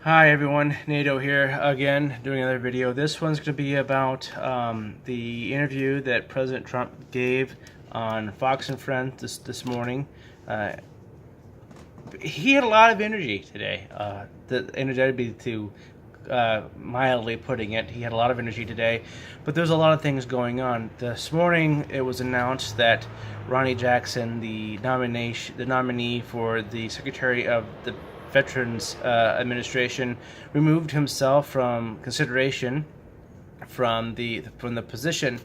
Hi everyone, NATO here again doing another video. This one's going to be about the interview that President Trump gave on Fox and Friends this morning. Uh, he had a lot of energy today. The energy to mildly putting it. He had a lot of energy today, but there's a lot of things going on. This morning it was announced that Ronnie Jackson, the nominee for the Secretary of the Veterans Administration, removed himself from consideration from the position.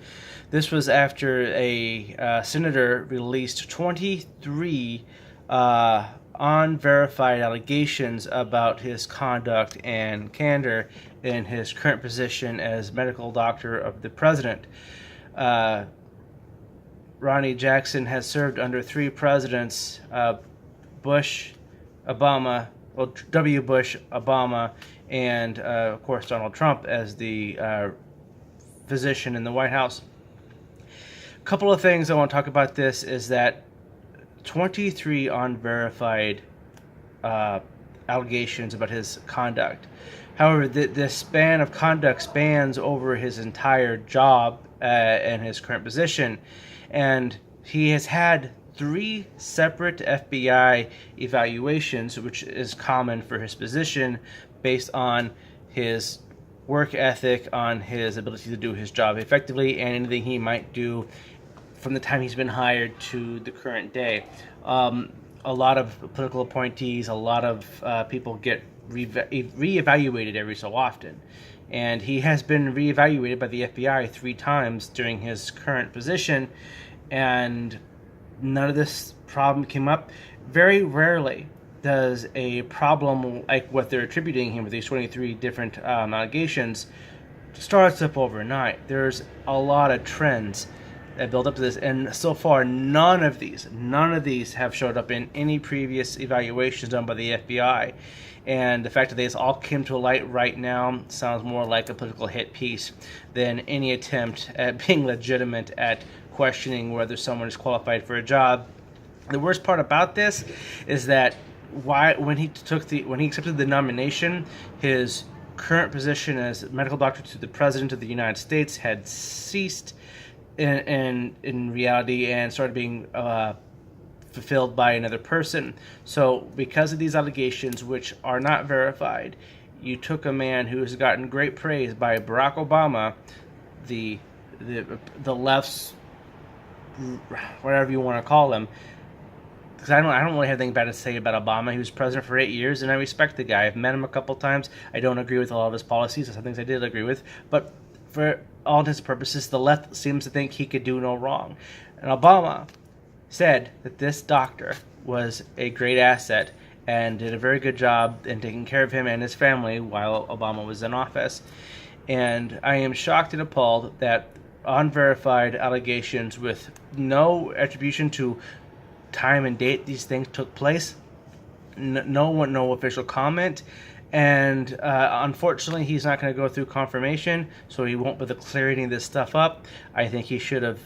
This was after a senator released 23 unverified allegations about his conduct and candor in his current position as medical doctor of the president. Ronnie Jackson has served under three presidents: Bush, Obama, well, W. Bush, Obama, and of course Donald Trump as the physician in the White House. A couple of things I want to talk about this is that 23 unverified allegations about his conduct. However, the span of conduct spans over his entire job and his current position, and he has had three separate FBI evaluations, which is common for his position, based on his work ethic, on his ability to do his job effectively, and anything he might do from the time he's been hired to the current day. A lot of political appointees, a lot of people get reevaluated every so often. And he has been reevaluated by the FBI three times during his current position, and none of this problem came up. Very rarely does a problem like what they're attributing him with these 23 different allegations starts up overnight. There's a lot of trends that build up to this, and so far none of these have showed up in any previous evaluations done by the FBI. And the fact that they all came to light right now sounds more like a political hit piece than any attempt at being legitimate at questioning whether someone is qualified for a job. The worst part about this is that when he accepted the nomination, his current position as medical doctor to the President of the United States had ceased in reality and started being fulfilled by another person. So because of these allegations, which are not verified, you took a man who has gotten great praise by Barack Obama, the left's, whatever you want to call him, because I don't really have anything bad to say about Obama. He was president for 8 years, and I respect the guy. I've met him a couple times. I don't agree with a lot of his policies. There's some things I did agree with, but for all intents and purposes, the left seems to think he could do no wrong. And Obama said that this doctor was a great asset and did a very good job in taking care of him and his family while Obama was in office. And I am shocked and appalled that unverified allegations with no attribution to time and date these things took place, no official comment, and unfortunately he's not going to go through confirmation, so he won't be able to clear any of this stuff up. I think he should have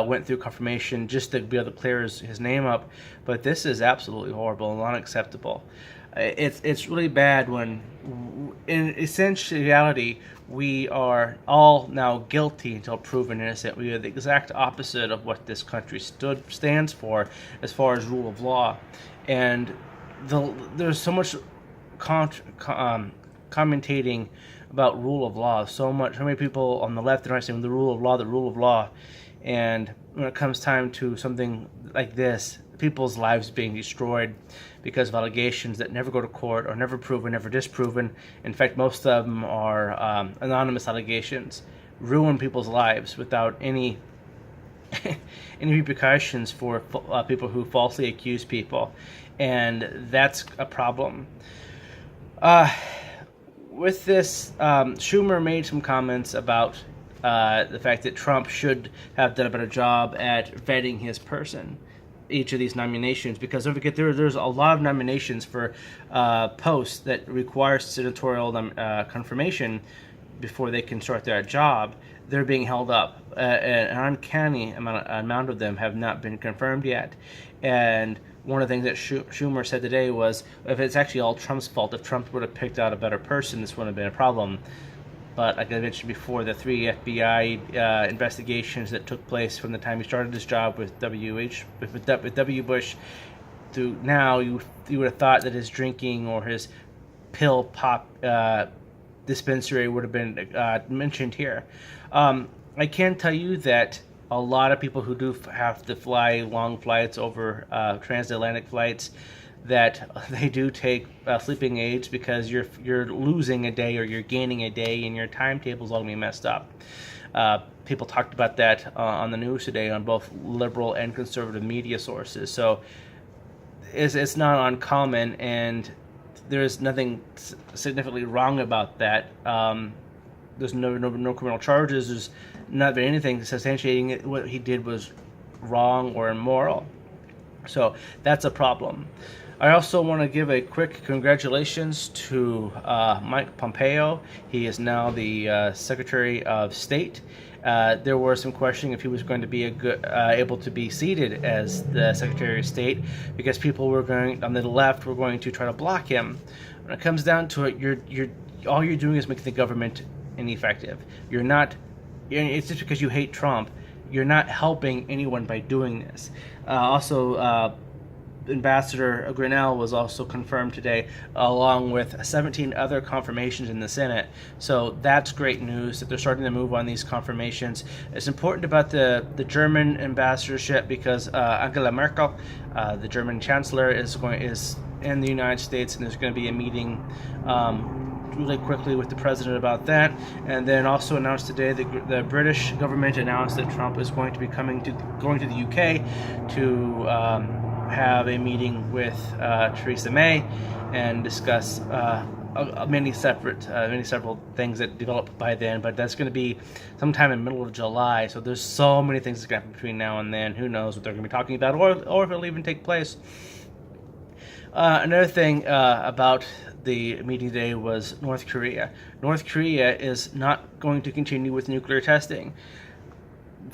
went through confirmation just to be able to clear his name up, but this is absolutely horrible and unacceptable. It's really bad when, in essentiality, we are all now guilty until proven innocent. We are the exact opposite of what this country stands for as far as rule of law, and there's so much commentating about rule of law. So many people on the left and right saying the rule of law, and when it comes time to something like this, people's lives being destroyed because of allegations that never go to court or never proven, never disproven. In fact, most of them are anonymous allegations, ruin people's lives without any any repercussions for people who falsely accuse people, and that's a problem. With this, Schumer made some comments about the fact that Trump should have done a better job at vetting his person, each of these nominations, because don't forget there's a lot of nominations for posts that require senatorial confirmation before they can start their job. They're being held up. An uncanny amount of them have not been confirmed yet, and one of the things that Schumer said today was, if it's actually all Trump's fault, if Trump would have picked out a better person, this wouldn't have been a problem. But like I mentioned before, the 3 FBI investigations that took place from the time he started his job with W. Bush to now, you would have thought that his drinking or his pill pop dispensary would have been mentioned here. I can tell you that a lot of people who do have to fly long flights over transatlantic flights, that they do take sleeping aids, because you're losing a day or you're gaining a day, and your timetable's all gonna be messed up. People talked about that on the news today on both liberal and conservative media sources. So it's not uncommon, and there's nothing significantly wrong about that. There's no criminal charges. There's not been anything substantiating it, what he did was wrong or immoral. So that's a problem. I also want to give a quick congratulations to Mike Pompeo. He is now the Secretary of State. There were some questioning if he was going to be able to be seated as the Secretary of State, because people were going on the left were going to try to block him. When it comes down to it, all you're doing is making the government ineffective. You're not. It's just because you hate Trump. You're not helping anyone by doing this. Also, Ambassador Grinnell was also confirmed today, along with 17 other confirmations in the Senate. So that's great news that they're starting to move on these confirmations. It's important about the German ambassadorship, because Angela Merkel, the German Chancellor, is in the United States, and there's going to be a meeting really quickly with the president about that. And then also announced today that the British government announced that Trump is going to be going to the UK to have a meeting with Theresa May and discuss many several things that develop by then. But that's going to be sometime in the middle of July. So there's so many things that can happen between now and then. Who knows what they're going to be talking about, or if it'll even take place. Another thing about the meeting today was North Korea. North Korea is not going to continue with nuclear testing.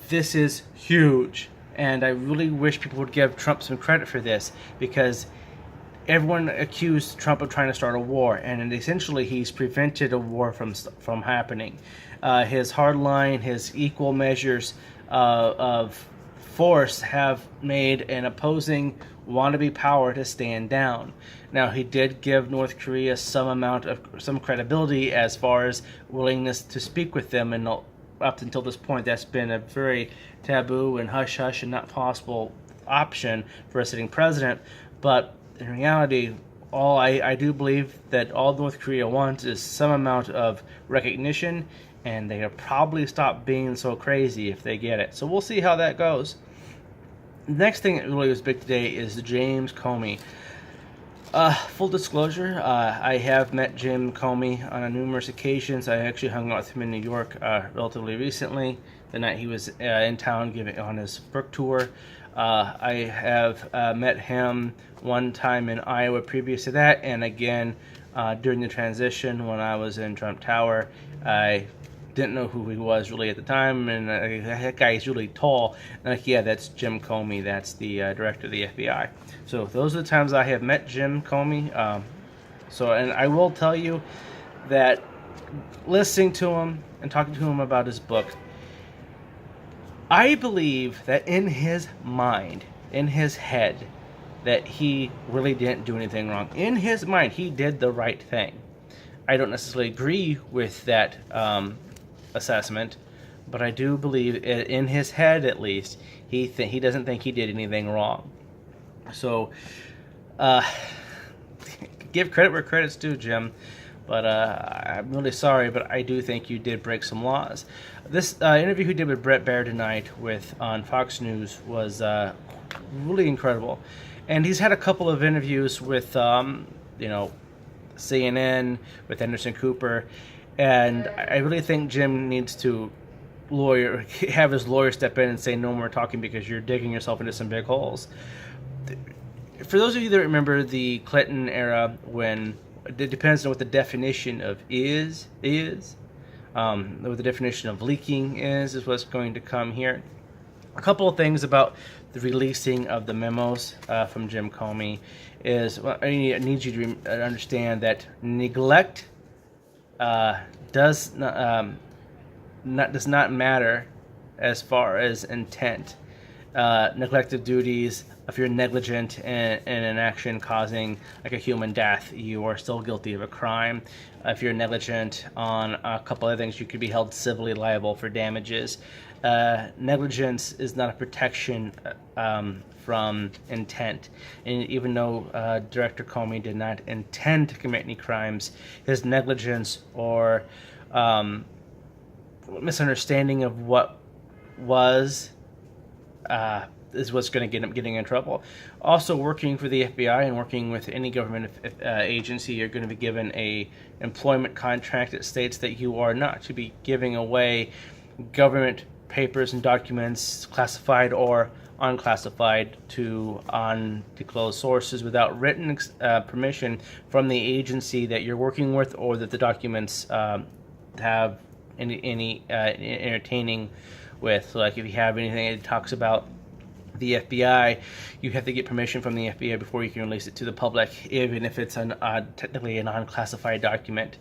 This is huge, and I really wish people would give Trump some credit for this, because everyone accused Trump of trying to start a war, and essentially he's prevented a war from happening. His hard line, his equal measures of force have made an opposing wannabe power to stand down. Now, he did give North Korea some credibility as far as willingness to speak with them, and up until this point, that's been a very taboo and hush-hush and not possible option for a sitting president. But in reality, I do believe that all North Korea wants is some amount of recognition, and they'll probably stop being so crazy if they get it. So we'll see how that goes. The next thing that really was big today is James Comey. Full disclosure, I have met Jim Comey on numerous occasions. I actually hung out with him in New York relatively recently, the night he was in town giving on his book tour. I have met him one time in Iowa previous to that, and again during the transition when I was in Trump Tower. I didn't know who he was really at the time, and that guy is really tall. And like, yeah, that's Jim Comey. That's the director of the FBI. So those are the times I have met Jim Comey. And I will tell you that listening to him and talking to him about his book, I believe that in his mind, in his head, that he really didn't do anything wrong. In his mind, he did the right thing. I don't necessarily agree with that assessment, but I do believe in his head, at least, he doesn't think he did anything wrong. So give credit where credit's due, Jim, but I'm really sorry, but I do think you did break some laws. This interview he did with Bret Baier tonight on Fox News was really incredible, and he's had a couple of interviews with CNN, with Anderson Cooper. And I really think Jim needs to have his lawyer step in and say no more talking, because you're digging yourself into some big holes. For those of you that remember the Clinton era, when it depends on what the definition of what the definition of leaking is what's going to come here. A couple of things about the releasing of the memos from Jim Comey is, well, I need you to understand that neglect does not matter as far as intent. Neglect of duties, if you're negligent in an action causing like a human death, you are still guilty of a crime. If you're negligent on a couple of things, you could be held civilly liable for damages. Negligence is not a protection from intent. And even though Director Comey did not intend to commit any crimes, his negligence or misunderstanding of what was is what's going to get him getting in trouble. Also, working for the FBI and working with any government agency, you're going to be given a employment contract that states that you are not to be giving away government papers and documents, classified or unclassified, to undisclosed sources without written permission from the agency that you're working with, or that the documents have any entertaining with. So, like, if you have anything that talks about the FBI, you have to get permission from the FBI before you can release it to the public, even if it's technically an unclassified document.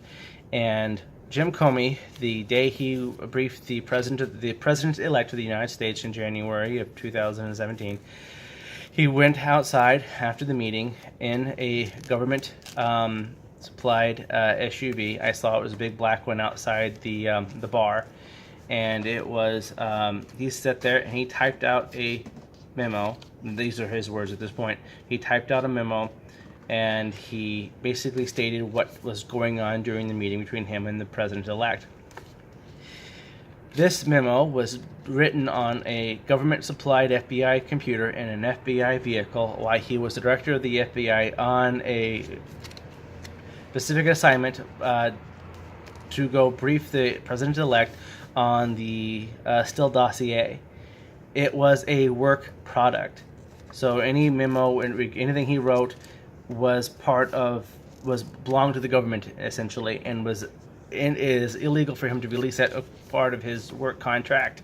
And Jim Comey, the day he briefed the president-elect of the United States in January of 2017, he went outside after the meeting in a government supplied SUV. I saw it was a big black one outside the bar, and it was he sat there and he typed out a memo. These are his words at this point. He typed out a memo, and he basically stated what was going on during the meeting between him and the president-elect. This memo was written on a government-supplied FBI computer in an FBI vehicle while he was the director of the FBI on a specific assignment to go brief the president-elect on the Steele dossier. It was a work product, so any memo and anything he wrote belonged to the government essentially, and is illegal for him to release that part of his work contract.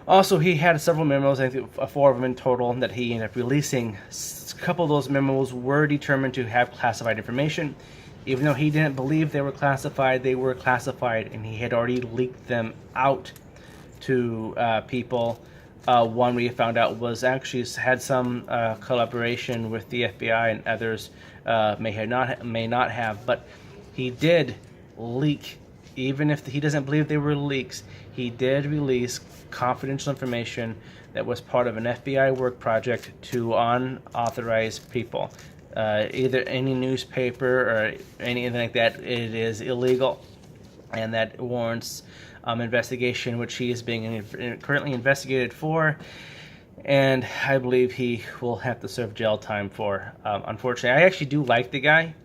Also, he had several memos, I think 4 of them in total, that he ended up releasing. A couple of those memos were determined to have classified information. Even though he didn't believe they were classified, and he had already leaked them out to people. One we found out was actually had some collaboration with the FBI, and others may not have. But he did leak, even if he doesn't believe they were leaks. He did release confidential information that was part of an FBI work project to unauthorized people. Either any newspaper or anything like that, it is illegal, and that warrants investigation, which he is being currently investigated for, and I believe he will have to serve jail time for. Unfortunately, I actually do like the guy.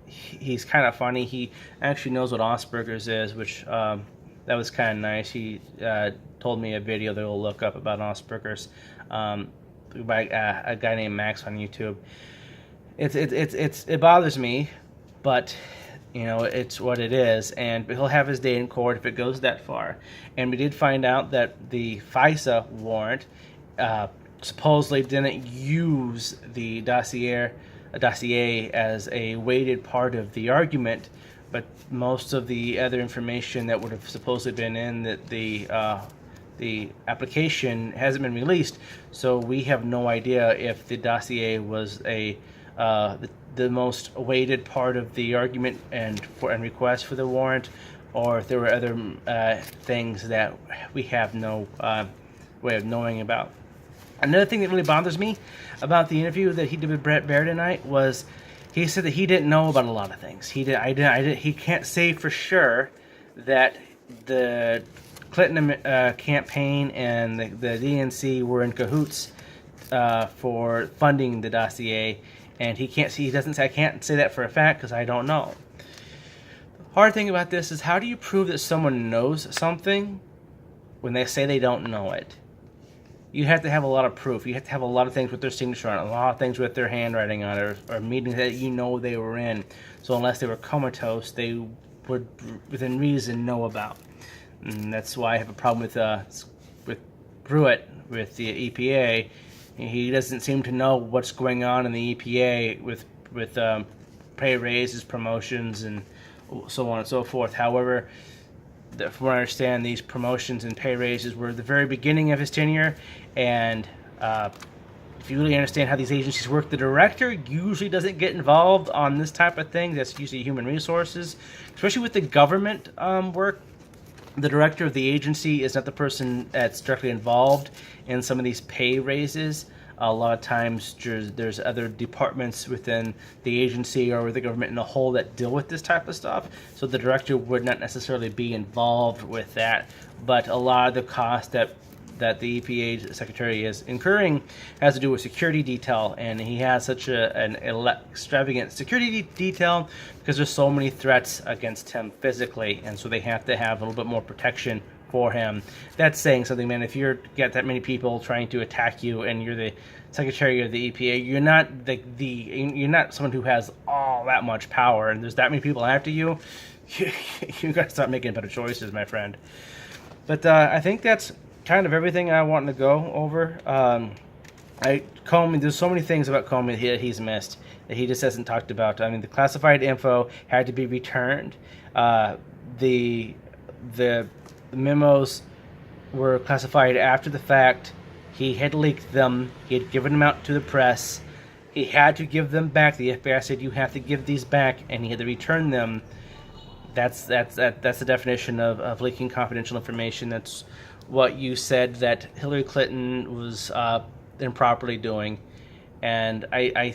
He's kind of funny. He actually knows what Asperger's is, which that was kind of nice. He told me a video that we'll look up about Asperger's by a guy named Max on YouTube. It bothers me, but it's what it is, and he'll have his day in court if it goes that far. And we did find out that the FISA warrant supposedly didn't use the dossier as a weighted part of the argument, but most of the other information that would have supposedly been in the application hasn't been released. So we have no idea if the dossier was the most weighted part of the argument and request for the warrant, or if there were other things that we have no way of knowing about. Another thing that really bothers me about the interview that he did with Brett Baer tonight was he said that he didn't know about a lot of things. He can't say for sure that the Clinton campaign and the DNC were in cahoots for funding the dossier. And he doesn't say, I can't say that for a fact because I don't know. The hard thing about this is, how do you prove that someone knows something when they say they don't know it? You have to have a lot of proof. You have to have a lot of things with their signature on it, a lot of things with their handwriting on it, or meetings that they were in. So unless they were comatose, they would, within reason, know about. And that's why I have a problem with screw it with the EPA. He doesn't seem to know what's going on in the EPA with pay raises, promotions, and so on and so forth. However, from what I understand, these promotions and pay raises were the very beginning of his tenure, and if you really understand how these agencies work, the director usually doesn't get involved on this type of thing. That's usually human resources, especially with the government work. The director of the agency is not the person that's directly involved in some of these pay raises. A lot of times there's other departments within the agency or the government in a whole that deal with this type of stuff. So the director would not necessarily be involved with that. But a lot of the cost that the EPA secretary is incurring has to do with security detail, and he has such an extravagant security detail because there's so many threats against him physically, and so they have to have a little bit more protection for him. That's saying something, man. If you're got that many people trying to attack you and you're the secretary of the EPA, you're not you're not someone who has all that much power, and there's that many people after you. You gotta start making better choices, my friend. But I think that's kind of everything I want to go over. Comey, there's so many things about Comey that he's missed that he just hasn't talked about. I mean, the classified info had to be returned. The memos were classified after the fact. He had leaked them. He had given them out to the press. He had to give them back. The FBI said, you have to give these back, and he had to return them. That's the definition of leaking confidential information. That's what you said that Hillary Clinton was improperly doing. And the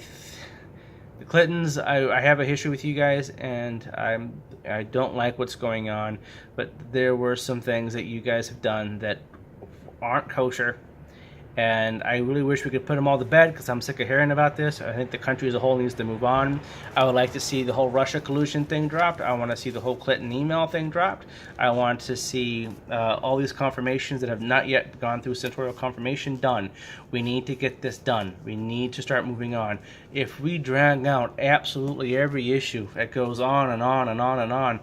Clintons, I have a history with you guys, and I don't like what's going on, but there were some things that you guys have done that aren't kosher, and I really wish we could put them all to bed because I'm sick of hearing about this. I think the country as a whole needs to move on. I would like to see the whole Russia collusion thing dropped. I want to see the whole Clinton email thing dropped. I want to see all these confirmations that have not yet gone through senatorial confirmation done. We need to get this done. We need to start moving on. If we drag out absolutely every issue that goes on and on and on and on,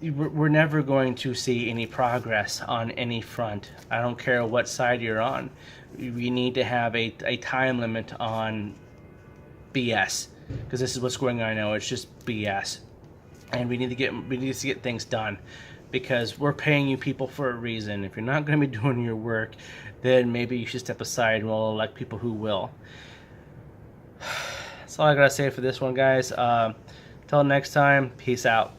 we're never going to see any progress on any front. I don't care what side you're on. We need to have a time limit on BS, because this is what's going on now. It's just BS, and we need to get things done, because we're paying you people for a reason. If you're not going to be doing your work, then maybe you should step aside and we'll elect people who will. That's all I gotta say for this one, guys. Till next time, peace out.